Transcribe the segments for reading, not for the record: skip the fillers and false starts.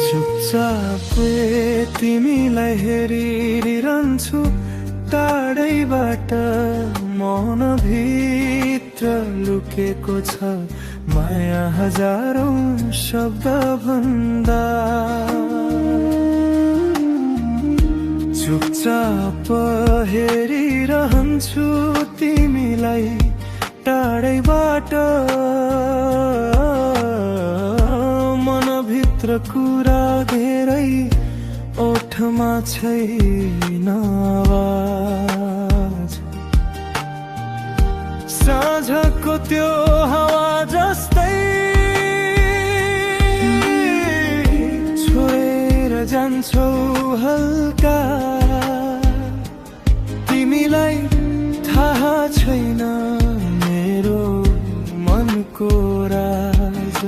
चुपचापे तिमीलाई हेरिरहन्छु टाढैबाट, मनभित्र लुकेको छ माया हजारौं शब्द भन्दा। चुपचाप हेरिरहन्छु तिमीलाई टाढैबाट, मनभित्र कुरा धेरै ओठमा छैन आवाज। साँझको त्यो हावा जस्तै छोडेर जान्छौ हल्का, तिमीलाई थाहा छैन मेरो मनको राज।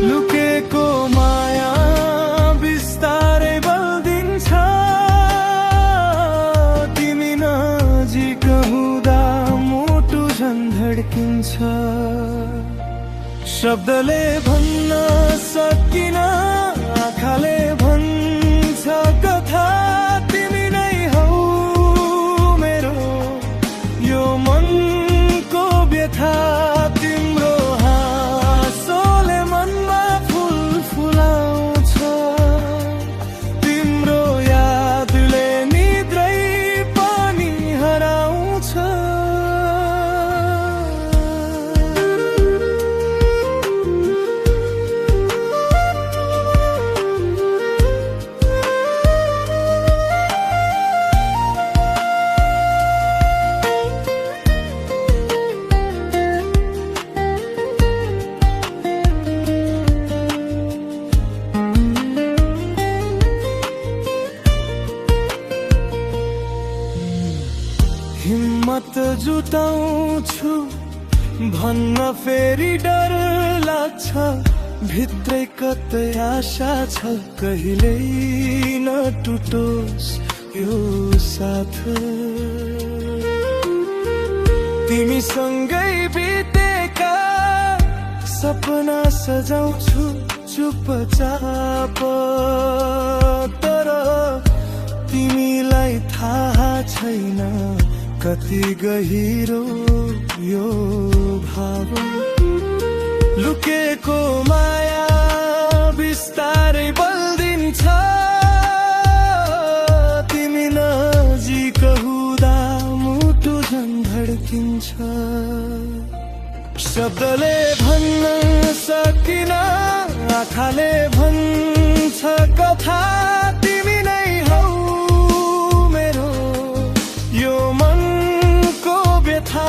लुकेको माया बिस्तारै बल्दिन्छ, तिमी नजिक हुँदा मुटु झन् धड्किन्छ। शब्दले भन्न सकिन आँखाले भन्छ कथा, तिमी नै हौ मेरो यो मनको व्यथा। तिम्रो हाँसोले मनमा फुल फुलाउँछ, तिम्रो यादले निद्रै पनि हराउँछ। हिम्मत जुटाउँछु भन्न फेरि डर लाग्छ, भित्रै कतै आशा छ कहिल्यै नटुटोस् यो साथ। तिमीसँगै बितेका सपना सजाउँछु चुपचाप, तर तिमीलाई थाहा छैन कति गहिरो यो भाव। लुकेको माया बिस्तारै बल्दिन्छ, तिमी नजिक हुँदा मुटु झन् धड्किन्छ। शब्दले भन्न सकिन आँखाले भन्छ कथा, तिमी नै हौ मेरो यो मनको व्यथा।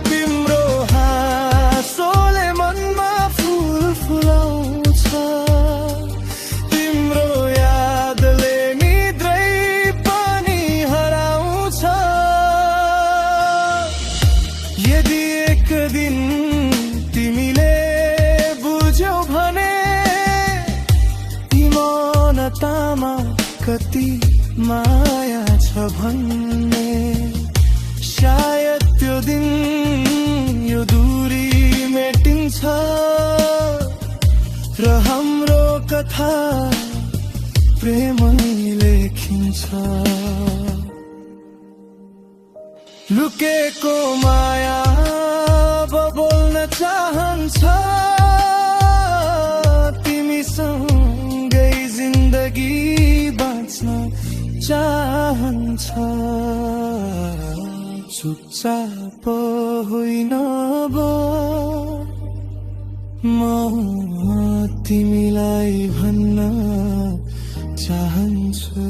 तिम्रो हाँसोले मनमा फुल फुलाउँछ, तिम्रो यादले निद्रै पनि हराउँछ। यदि एक दिन तिमीले बुझ्यौ भने ती मौनतामा कति माया छ भन्ने, सायद त्यो दिन यो दूरी मेटिन्छ र हाम्रो कथा प्रेमले लेखिन्छ। लुकेको माया अब बोल्न चाहन्छ, तिमीसँगै जिन्दगी बाँच्न चाहन्छ। चुपचाप होइन अब म तिमीलाई भन्न चाहन्छु।